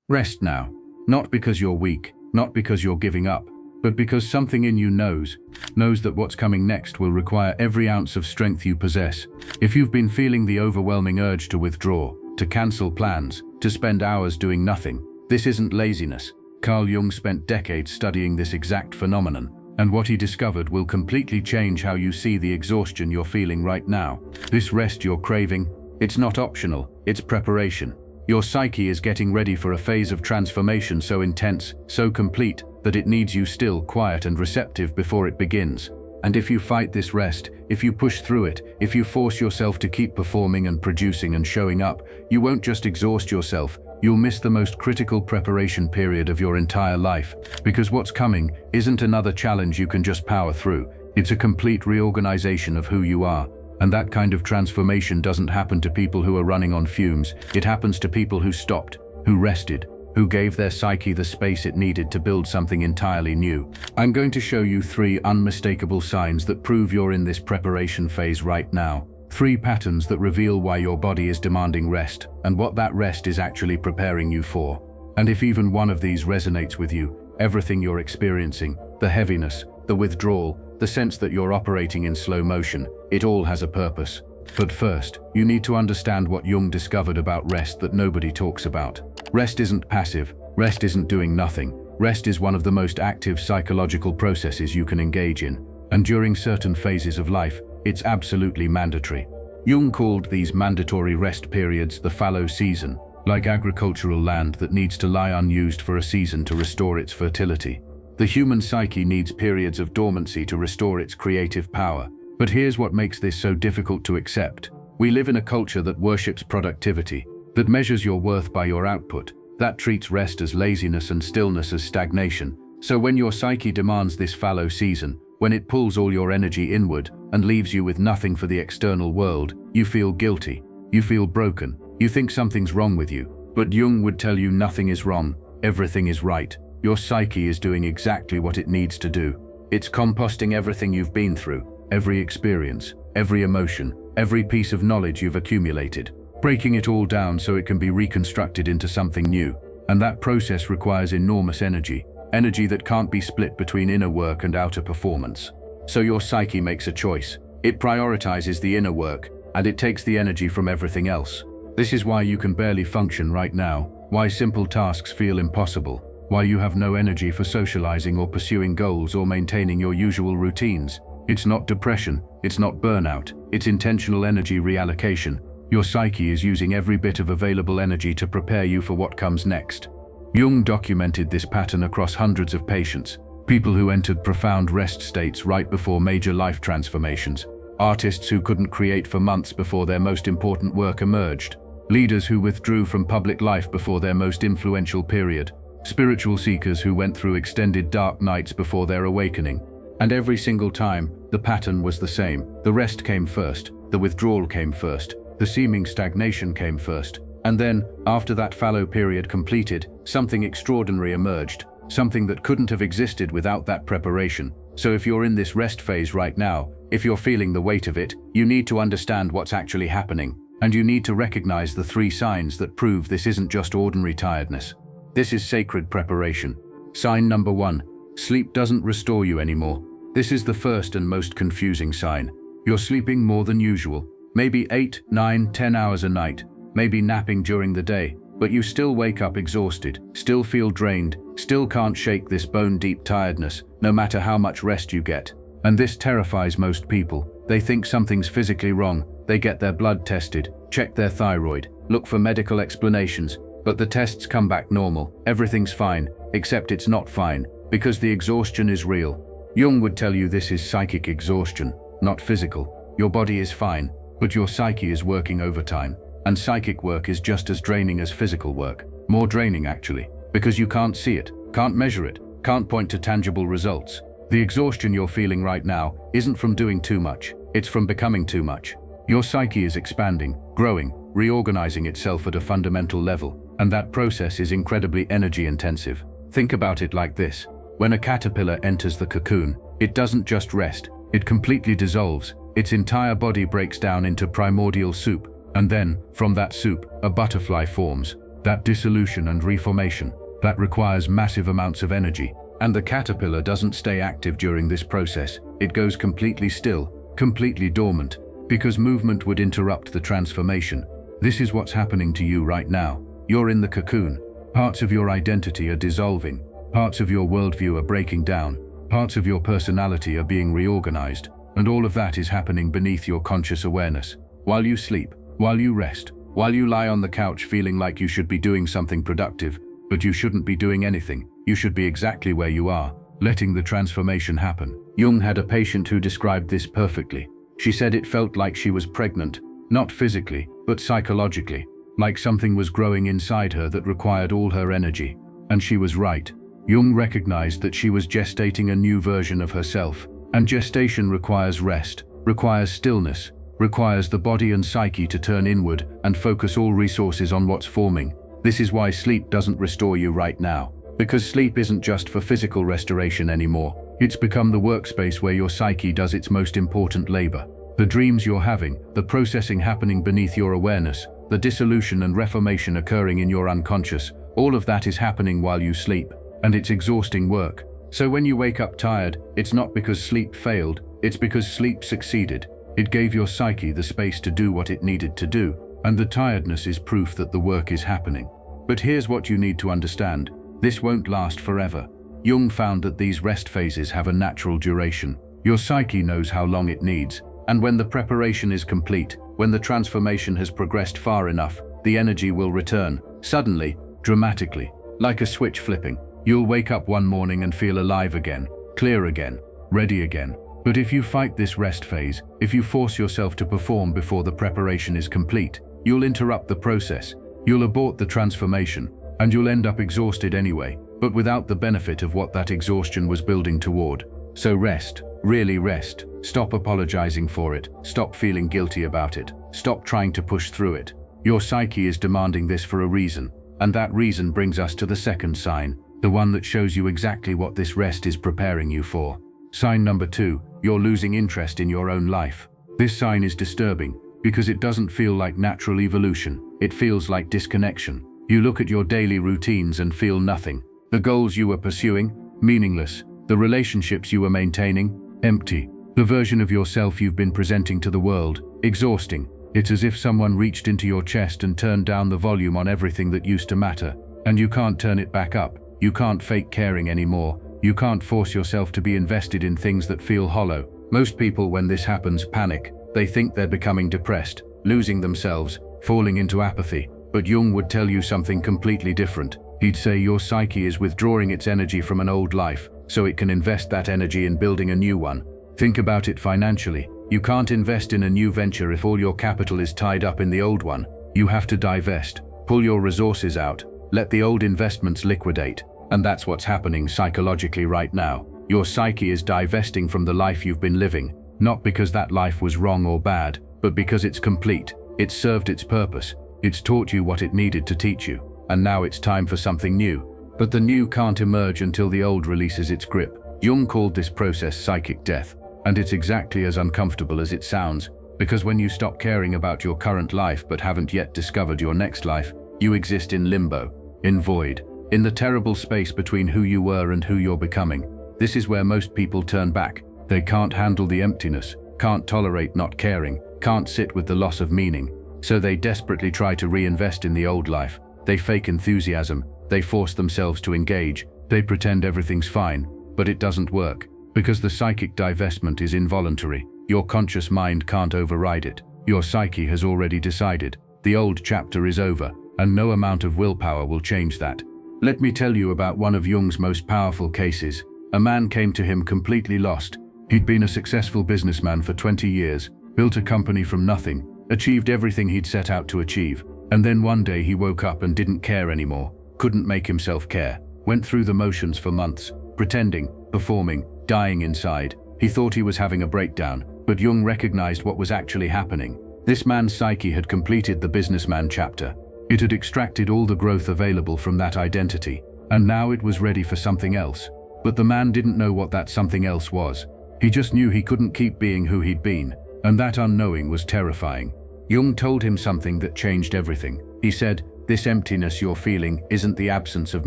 Rest now. Not because you're weak, not because you're giving up, but because something in you knows that what's coming next will require every ounce of strength you possess. If you've been feeling the overwhelming urge to withdraw, to cancel plans, to spend hours doing nothing, this isn't laziness. Carl Jung spent decades studying this exact phenomenon, and what he discovered will completely change how you see the exhaustion you're feeling right now. This rest you're craving, it's not optional, it's preparation. Your psyche is getting ready for a phase of transformation so intense, so complete, that it needs you still, quiet and receptive before it begins. And if you fight this rest, if you push through it, if you force yourself to keep performing and producing and showing up, you won't just exhaust yourself, you'll miss the most critical preparation period of your entire life. Because what's coming isn't another challenge you can just power through, it's a complete reorganization of who you are. And that kind of transformation doesn't happen to people who are running on fumes, it happens to people who stopped, who rested, who gave their psyche the space it needed to build something entirely new. I'm going to show you 3 unmistakable signs that prove you're in this preparation phase right now. 3 patterns that reveal why your body is demanding rest, and what that rest is actually preparing you for. And if even one of these resonates with you, everything you're experiencing, the heaviness, the withdrawal, the sense that you're operating in slow motion, it all has a purpose. But first, you need to understand what Jung discovered about rest that nobody talks about. Rest isn't passive, rest isn't doing nothing. Rest is one of the most active psychological processes you can engage in, and during certain phases of life, it's absolutely mandatory. Jung called these mandatory rest periods the fallow season, like agricultural land that needs to lie unused for a season to restore its fertility. The human psyche needs periods of dormancy to restore its creative power. But here's what makes this so difficult to accept. We live in a culture that worships productivity, that measures your worth by your output, that treats rest as laziness and stillness as stagnation. So when your psyche demands this fallow season, when it pulls all your energy inward and leaves you with nothing for the external world, you feel guilty, you feel broken, you think something's wrong with you. But Jung would tell you nothing is wrong, everything is right. Your psyche is doing exactly what it needs to do. It's composting everything you've been through, every experience, every emotion, every piece of knowledge you've accumulated, breaking it all down so it can be reconstructed into something new. And that process requires enormous energy that can't be split between inner work and outer performance. So your psyche makes a choice. It prioritizes the inner work, and it takes the energy from everything else. This is why you can barely function right now, why simple tasks feel impossible, why you have no energy for socializing or pursuing goals or maintaining your usual routines. It's not depression, it's not burnout, it's intentional energy reallocation. Your psyche is using every bit of available energy to prepare you for what comes next. Jung documented this pattern across hundreds of patients, people who entered profound rest states right before major life transformations, artists who couldn't create for months before their most important work emerged, leaders who withdrew from public life before their most influential period, spiritual seekers who went through extended dark nights before their awakening. And every single time, the pattern was the same. The rest came first, the withdrawal came first, the seeming stagnation came first. And then, after that fallow period completed, something extraordinary emerged, something that couldn't have existed without that preparation. So if you're in this rest phase right now, if you're feeling the weight of it, you need to understand what's actually happening. And you need to recognize the 3 signs that prove this isn't just ordinary tiredness. This is sacred preparation. Sign number 1. Sleep doesn't restore you anymore. This is the first and most confusing sign. You're sleeping more than usual, maybe 8, 9, 10 hours a night, maybe napping during the day, but you still wake up exhausted, still feel drained, still can't shake this bone-deep tiredness, no matter how much rest you get. And this terrifies most people. They think something's physically wrong, they get their blood tested, check their thyroid, look for medical explanations, but the tests come back normal, everything's fine, except it's not fine, because the exhaustion is real. Jung would tell you this is psychic exhaustion, not physical. Your body is fine, but your psyche is working overtime. And psychic work is just as draining as physical work. More draining actually, because you can't see it, can't measure it, can't point to tangible results. The exhaustion you're feeling right now isn't from doing too much, it's from becoming too much. Your psyche is expanding, growing, reorganizing itself at a fundamental level, and that process is incredibly energy intensive. Think about it like this. When a caterpillar enters the cocoon, it doesn't just rest, it completely dissolves. Its entire body breaks down into primordial soup, and then, from that soup, a butterfly forms. that dissolution and reformation, that requires massive amounts of energy. And the caterpillar doesn't stay active during this process. It goes completely still, completely dormant, because movement would interrupt the transformation. This is what's happening to you right now. You're in the cocoon. Parts of your identity are dissolving. Parts of your worldview are breaking down. Parts of your personality are being reorganized. And all of that is happening beneath your conscious awareness. While you sleep, while you rest, while you lie on the couch feeling like you should be doing something productive, but you shouldn't be doing anything. You should be exactly where you are, letting the transformation happen. Jung had a patient who described this perfectly. She said it felt like she was pregnant, not physically, but psychologically, like something was growing inside her that required all her energy. And she was right. Jung recognized that she was gestating a new version of herself. And gestation requires rest, requires stillness, requires the body and psyche to turn inward and focus all resources on what's forming. This is why sleep doesn't restore you right now. Because sleep isn't just for physical restoration anymore. It's become the workspace where your psyche does its most important labor. The dreams you're having, the processing happening beneath your awareness, the dissolution and reformation occurring in your unconscious, all of that is happening while you sleep. And it's exhausting work. So when you wake up tired, it's not because sleep failed, it's because sleep succeeded. It gave your psyche the space to do what it needed to do, and the tiredness is proof that the work is happening. But here's what you need to understand. This won't last forever. Jung found that these rest phases have a natural duration. Your psyche knows how long it needs, and when the preparation is complete, when the transformation has progressed far enough, the energy will return, suddenly, dramatically, like a switch flipping. You'll wake up one morning and feel alive again, clear again, ready again. But if you fight this rest phase, if you force yourself to perform before the preparation is complete, you'll interrupt the process, you'll abort the transformation, and you'll end up exhausted anyway, but without the benefit of what that exhaustion was building toward. So rest, really rest. Stop apologizing for it, stop feeling guilty about it, stop trying to push through it. Your psyche is demanding this for a reason, and that reason brings us to the second sign, the one that shows you exactly what this rest is preparing you for. Sign number 2, you're losing interest in your own life. This sign is disturbing because it doesn't feel like natural evolution, it feels like disconnection. You look at your daily routines and feel nothing. The goals you were pursuing, meaningless. The relationships you were maintaining, empty. The version of yourself you've been presenting to the world, exhausting. It's as if someone reached into your chest and turned down the volume on everything that used to matter, and you can't turn it back up. You can't fake caring anymore. You can't force yourself to be invested in things that feel hollow. Most people, when this happens, panic. They think they're becoming depressed, losing themselves, falling into apathy. But Jung would tell you something completely different. He'd say your psyche is withdrawing its energy from an old life, so it can invest that energy in building a new one. Think about it financially. You can't invest in a new venture if all your capital is tied up in the old one. You have to divest, pull your resources out, let the old investments liquidate. And that's what's happening psychologically right now. Your psyche is divesting from the life you've been living, not because that life was wrong or bad, but because it's complete. It's served its purpose. It's taught you what it needed to teach you. And now it's time for something new. But the new can't emerge until the old releases its grip. Jung called this process psychic death. And it's exactly as uncomfortable as it sounds, because when you stop caring about your current life but haven't yet discovered your next life, you exist in limbo, in void, in the terrible space between who you were and who you're becoming. This is where most people turn back. They can't handle the emptiness, can't tolerate not caring, can't sit with the loss of meaning. So they desperately try to reinvest in the old life. They fake enthusiasm, they force themselves to engage, they pretend everything's fine, but it doesn't work. Because the psychic divestment is involuntary. Your conscious mind can't override it. Your psyche has already decided. The old chapter is over, and no amount of willpower will change that. Let me tell you about one of Jung's most powerful cases. A man came to him completely lost. He'd been a successful businessman for 20 years, built a company from nothing, achieved everything he'd set out to achieve. And then one day he woke up and didn't care anymore, couldn't make himself care, went through the motions for months, pretending, performing, dying inside. He thought he was having a breakdown, but Jung recognized what was actually happening. This man's psyche had completed the businessman chapter. It had extracted all the growth available from that identity, and now it was ready for something else. But the man didn't know what that something else was. He just knew he couldn't keep being who he'd been, and that unknowing was terrifying. Jung told him something that changed everything. He said, This emptiness you're feeling isn't the absence of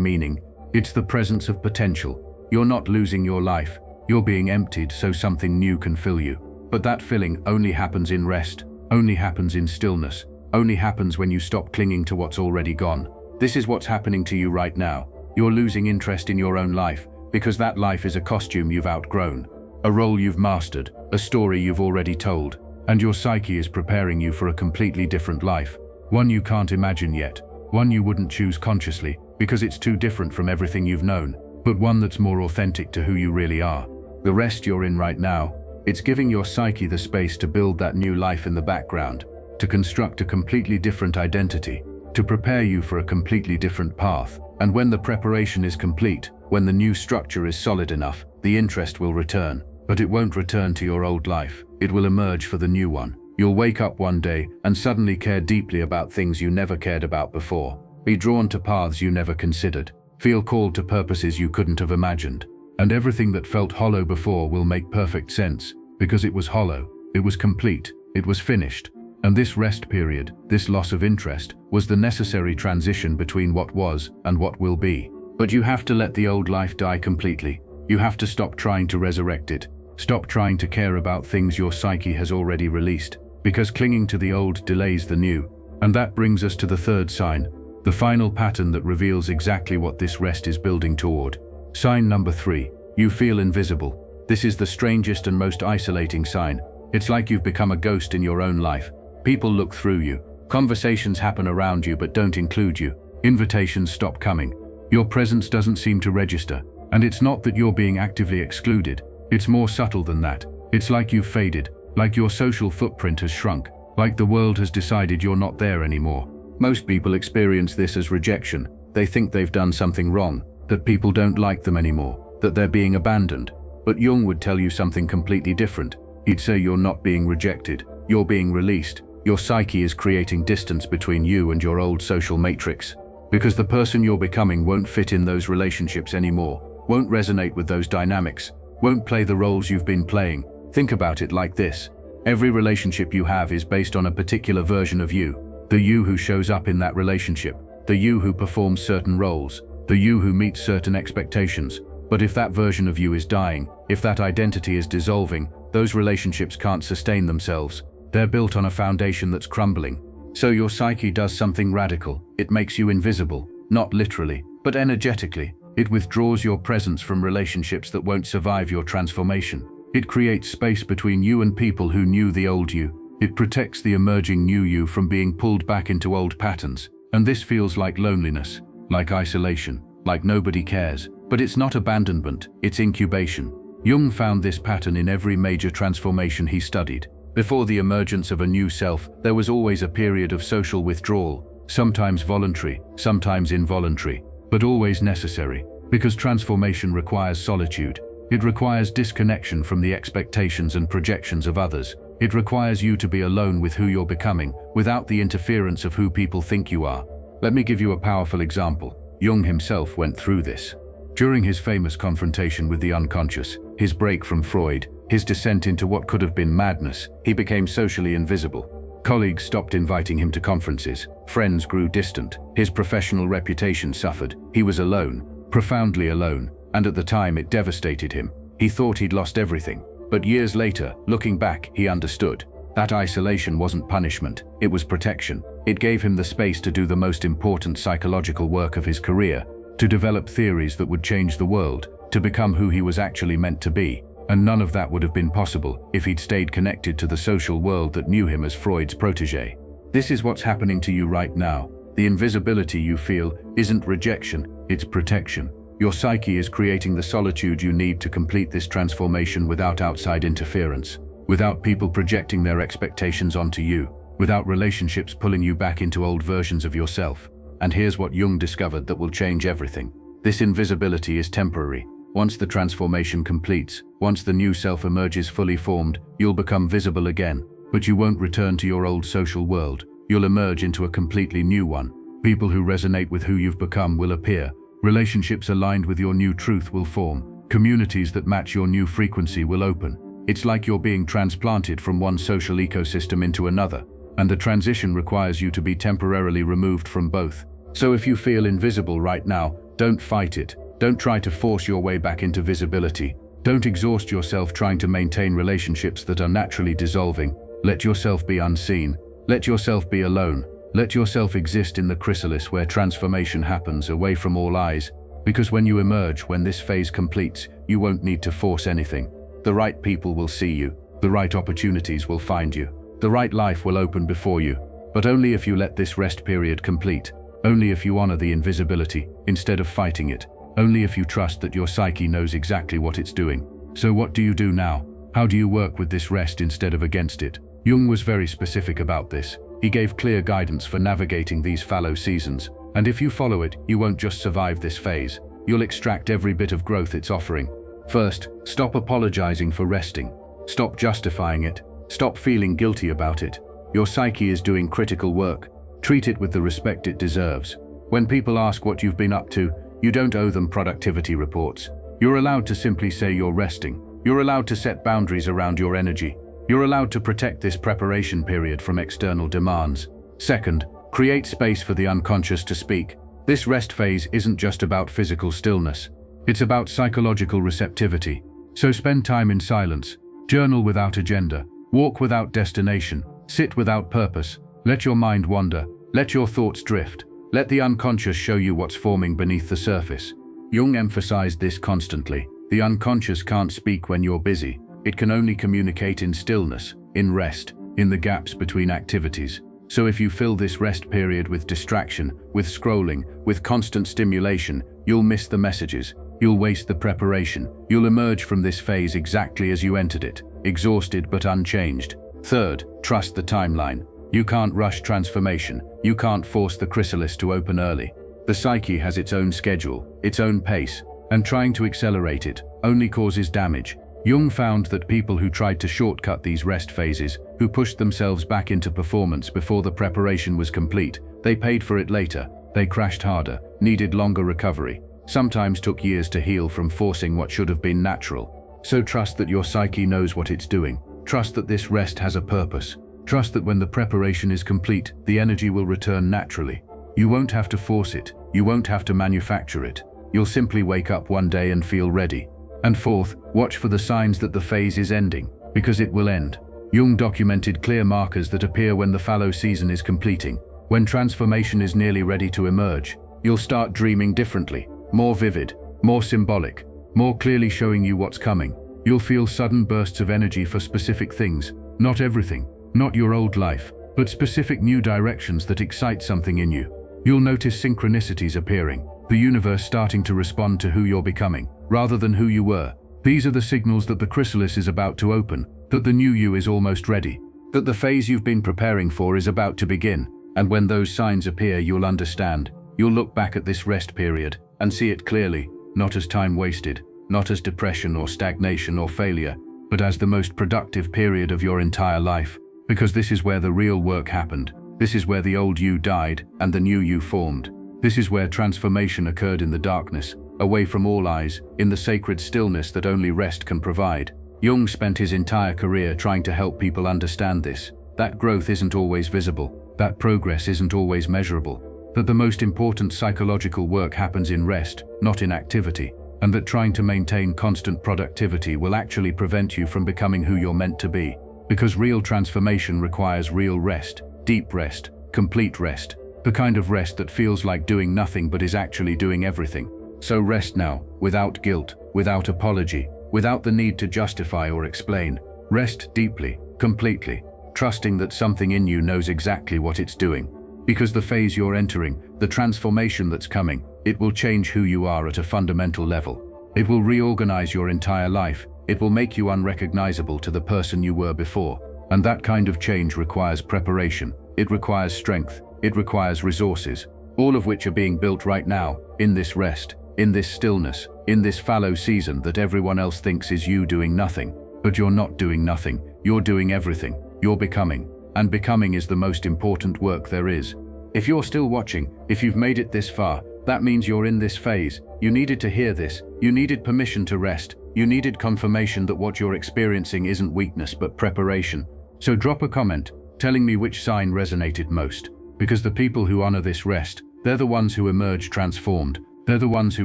meaning, it's the presence of potential. You're not losing your life, you're being emptied so something new can fill you. But that filling only happens in rest, only happens in stillness, only happens when you stop clinging to what's already gone. This is what's happening to you right now. You're losing interest in your own life, because that life is a costume you've outgrown, a role you've mastered, a story you've already told, and your psyche is preparing you for a completely different life, one you can't imagine yet, one you wouldn't choose consciously, because it's too different from everything you've known, but one that's more authentic to who you really are. The rest you're in right now, it's giving your psyche the space to build that new life in the background, to construct a completely different identity, to prepare you for a completely different path. And when the preparation is complete, when the new structure is solid enough, the interest will return. But it won't return to your old life. It will emerge for the new one. You'll wake up one day and suddenly care deeply about things you never cared about before. Be drawn to paths you never considered. Feel called to purposes you couldn't have imagined. And everything that felt hollow before will make perfect sense, because it was hollow, it was complete, it was finished. And this rest period, this loss of interest, was the necessary transition between what was and what will be. But you have to let the old life die completely. You have to stop trying to resurrect it. Stop trying to care about things your psyche has already released, because clinging to the old delays the new. And that brings us to the third sign, the final pattern that reveals exactly what this rest is building toward. Sign number 3, you feel invisible. This is the strangest and most isolating sign. It's like you've become a ghost in your own life. People look through you. Conversations happen around you but don't include you. Invitations stop coming. Your presence doesn't seem to register. And it's not that you're being actively excluded. It's more subtle than that. It's like you've faded, like your social footprint has shrunk, like the world has decided you're not there anymore. Most people experience this as rejection. They think they've done something wrong, that people don't like them anymore, that they're being abandoned. But Jung would tell you something completely different. He'd say you're not being rejected, you're being released. Your psyche is creating distance between you and your old social matrix. Because the person you're becoming won't fit in those relationships anymore, won't resonate with those dynamics, won't play the roles you've been playing. Think about it like this. Every relationship you have is based on a particular version of you. The you who shows up in that relationship, the you who performs certain roles, the you who meets certain expectations. But if that version of you is dying, if that identity is dissolving, those relationships can't sustain themselves. They're built on a foundation that's crumbling. So your psyche does something radical. It makes you invisible, not literally, but energetically. It withdraws your presence from relationships that won't survive your transformation. It creates space between you and people who knew the old you. It protects the emerging new you from being pulled back into old patterns. And this feels like loneliness, like isolation, like nobody cares. But it's not abandonment, it's incubation. Jung found this pattern in every major transformation he studied. Before the emergence of a new self, there was always a period of social withdrawal, sometimes voluntary, sometimes involuntary, but always necessary, because transformation requires solitude. It requires disconnection from the expectations and projections of others. It requires you to be alone with who you're becoming, without the interference of who people think you are. Let me give you a powerful example. Jung himself went through this. During his famous confrontation with the unconscious, his break from Freud, his descent into what could have been madness, he became socially invisible. Colleagues stopped inviting him to conferences. Friends grew distant. His professional reputation suffered. He was alone, profoundly alone, and at the time it devastated him. He thought he'd lost everything. But years later, looking back, he understood. That isolation wasn't punishment, it was protection. It gave him the space to do the most important psychological work of his career, to develop theories that would change the world, to become who he was actually meant to be. And none of that would have been possible if he'd stayed connected to the social world that knew him as Freud's protege. This is what's happening to you right now. The invisibility you feel isn't rejection, it's protection. Your psyche is creating the solitude you need to complete this transformation without outside interference, without people projecting their expectations onto you, without relationships pulling you back into old versions of yourself. And here's what Jung discovered that will change everything. This invisibility is temporary. Once the transformation completes, once the new self emerges fully formed, you'll become visible again. But you won't return to your old social world. You'll emerge into a completely new one. People who resonate with who you've become will appear. Relationships aligned with your new truth will form. Communities that match your new frequency will open. It's like you're being transplanted from one social ecosystem into another. And the transition requires you to be temporarily removed from both. So if you feel invisible right now, don't fight it. Don't try to force your way back into visibility. Don't exhaust yourself trying to maintain relationships that are naturally dissolving. Let yourself be unseen. Let yourself be alone. Let yourself exist in the chrysalis where transformation happens, away from all eyes. Because when you emerge, when this phase completes, you won't need to force anything. The right people will see you. The right opportunities will find you. The right life will open before you. But only if you let this rest period complete. Only if you honor the invisibility, instead of fighting it. Only if you trust that your psyche knows exactly what it's doing. So what do you do now? How do you work with this rest instead of against it? Jung was very specific about this. He gave clear guidance for navigating these fallow seasons. And if you follow it, you won't just survive this phase. You'll extract every bit of growth it's offering. First, stop apologizing for resting. Stop justifying it. Stop feeling guilty about it. Your psyche is doing critical work. Treat it with the respect it deserves. When people ask what you've been up to, you don't owe them productivity reports. You're allowed to simply say you're resting. You're allowed to set boundaries around your energy. You're allowed to protect this preparation period from external demands. Second, create space for the unconscious to speak. This rest phase isn't just about physical stillness. It's about psychological receptivity. So spend time in silence. Journal without agenda. Walk without destination. Sit without purpose. Let your mind wander. Let your thoughts drift. Let the unconscious show you what's forming beneath the surface. Jung emphasized this constantly. The unconscious can't speak when you're busy. It can only communicate in stillness, in rest, in the gaps between activities. So if you fill this rest period with distraction, with scrolling, with constant stimulation, you'll miss the messages. You'll waste the preparation. You'll emerge from this phase exactly as you entered it, exhausted but unchanged. Third, trust the timeline. You can't rush transformation. You can't force the chrysalis to open early. The psyche has its own schedule, its own pace, and trying to accelerate it only causes damage. Jung found that people who tried to shortcut these rest phases, who pushed themselves back into performance before the preparation was complete, they paid for it later. They crashed harder, needed longer recovery, sometimes took years to heal from forcing what should have been natural. So trust that your psyche knows what it's doing. Trust that this rest has a purpose. Trust that when the preparation is complete, the energy will return naturally. You won't have to force it. You won't have to manufacture it. You'll simply wake up one day and feel ready. And fourth, watch for the signs that the phase is ending, because it will end. Jung documented clear markers that appear when the fallow season is completing. When transformation is nearly ready to emerge, you'll start dreaming differently, more vivid, more symbolic, more clearly showing you what's coming. You'll feel sudden bursts of energy for specific things, not everything, not your old life, but specific new directions that excite something in you. You'll notice synchronicities appearing, the universe starting to respond to who you're becoming, rather than who you were. These are the signals that the chrysalis is about to open, that the new you is almost ready, that the phase you've been preparing for is about to begin. And when those signs appear, you'll understand. You'll look back at this rest period and see it clearly, not as time wasted, not as depression or stagnation or failure, but as the most productive period of your entire life. Because this is where the real work happened. This is where the old you died and the new you formed. This is where transformation occurred in the darkness, away from all eyes, in the sacred stillness that only rest can provide. Jung spent his entire career trying to help people understand this, that growth isn't always visible, that progress isn't always measurable, that the most important psychological work happens in rest, not in activity, and that trying to maintain constant productivity will actually prevent you from becoming who you're meant to be. Because real transformation requires real rest, deep rest, complete rest, the kind of rest that feels like doing nothing but is actually doing everything. So rest now, without guilt, without apology, without the need to justify or explain. Rest deeply, completely, trusting that something in you knows exactly what it's doing. Because the phase you're entering, the transformation that's coming, it will change who you are at a fundamental level. It will reorganize your entire life. It will make you unrecognizable to the person you were before. And that kind of change requires preparation. It requires strength. It requires resources, all of which are being built right now, in this rest, in this stillness, in this fallow season that everyone else thinks is you doing nothing. But you're not doing nothing. You're doing everything. You're becoming. And becoming is the most important work there is. If you're still watching, if you've made it this far, that means you're in this phase. You needed to hear this. You needed permission to rest. You needed confirmation that what you're experiencing isn't weakness but preparation. So drop a comment telling me which sign resonated most. Because the people who honor this rest, They're the ones who emerge transformed. They're the ones who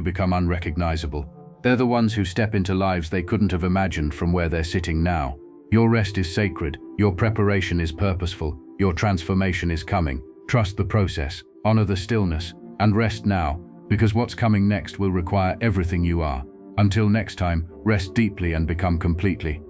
become unrecognizable. They're the ones who step into lives they couldn't have imagined from where they're sitting now. Your rest is sacred. Your preparation is purposeful. Your transformation is coming. Trust the process. Honor the stillness. And rest now, because what's coming next will require everything you are. Until next time, rest deeply and become completely.